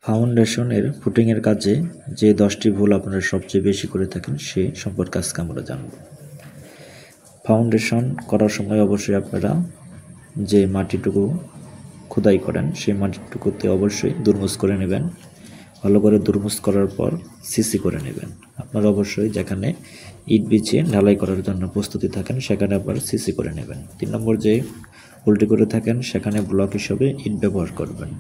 ফাউন্ডেশনের ফুটিংয়ের কাজে যে 10টি ভুল আপনারা সবচেয়ে বেশি করে থাকেন সে সম্পর্কে আজকে আমরা জানব। ফাউন্ডেশন করার সময় অবশ্যই আপনারা যে মাটিটুকু খোদাই করেন সেই মাটিটুকুতে অবশ্যই দুর্মুজ করে নেবেন। ভালো করে দুর্মুজ করার পর সিসি করে নেবেন। আপনারা অবশ্যই যেখানে ইট বিছিয়ে ঢালাই করার জন্য প্রস্তুতি থাকেন সেখানে আবার সিসি করে নেবেন। 3 নম্বর যে উল্টি করে থাকেন সেখানে ব্লক হিসেবে ইট ব্যবহার করবেন।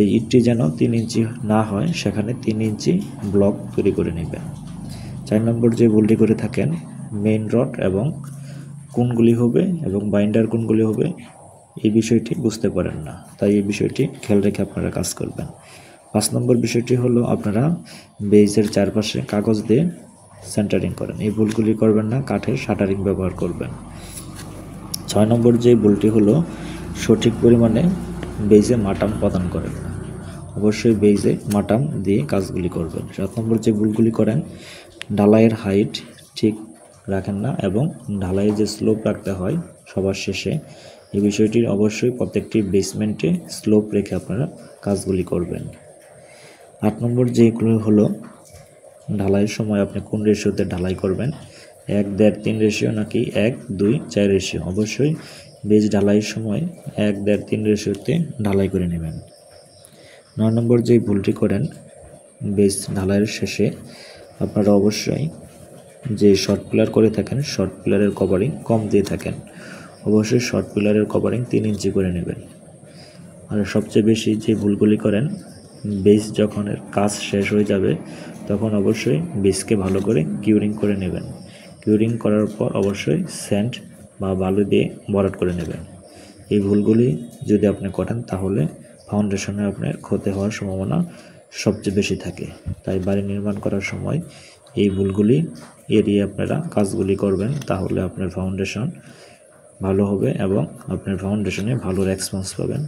এই ইটটি যেন 3 ইঞ্চি না হয় সেখানে 3 ইঞ্চি ব্লক তৈরি করে নেবেন। 4 নম্বর যে উল্টি করে থাকেন মেইন রড এবং কোণগুলি হবে এবং বাইন্ডার কোণগুলি হবে এই বিষয়টি বুঝতে পারেন না, তাই এই বিষয়টি খেয়াল রেখে আপনারা কাজ করবেন। 5 নম্বর বিষয়টি হলো আপনারা বেজের চারপাশে কাগজ দিয়ে সেন্টারিং করেন, এই ভুলগুলি করবেন না, কাঠের শাটারিং ব্যবহার করবেন। 6 নম্বর যে ভুলটি হলো সঠিক পরিমাণে বেজে মাটাম প্রদান করেন না, অবশ্যই বেজে মাটাম দিয়ে কাজগুলি করবেন। 7 নম্বর যে ভুলগুলি করেন ঢালাইয়ের হাইট ঠিক রাখেন না এবং ঢালাইয়ের যে স্লোপ রাখতে হয় সবার শেষে এই বিষয়টি অবশ্যই প্রত্যেকটি বেসমেন্টে স্লোপ রেখে আপনারা কাজগুলি করবেন। 8 নম্বর যেগুলো হলো ঢালাইয়ের সময় আপনি কোন রেশিওতে ঢালাই করবেন, 1, 1.5, 3 রেশিও নাকি 1, 2, 4 রেশিও। অবশ্যই বেজ ঢালাইয়ের সময় 1, 1.5, 3 রেশিওতে ঢালাই করে নেবেন। 9 নম্বর যে ভুলটি করেন বেজ ঢালাইয়ের শেষে আপনারা অবশ্যই যে শর্ট পিলার করে থাকেন শর্ট পিলারের কভারিং কম দিয়ে থাকেন, অবশ্যই শর্ট পিলারের কভারিং 3 ইঞ্চি করে নেবেন। আর সবচেয়ে বেশি যে ভুলগুলি করেন বেস যখন কাজ শেষ হয়ে যাবে তখন অবশ্যই বেসকে ভালো করে কিউরিং করে নেবেন। কিউরিং করার পর অবশ্যই স্যান্ড বা বালু দিয়ে ভরাট করে নেবেন। এই ভুলগুলি যদি আপনি করেন তাহলে ফাউন্ডেশনে আপনার ক্ষতি হওয়ার সম্ভাবনা সবচেয়ে বেশি থাকে, তাই বাড়ি নির্মাণ করার সময় এই ভুলগুলি এড়িয়ে আপনারা কাজগুলি করবেন, তাহলে আপনার ফাউন্ডেশন ভালো হবে এবং আপনার ফাউন্ডেশনে ভালো রেসপন্স পাবেন।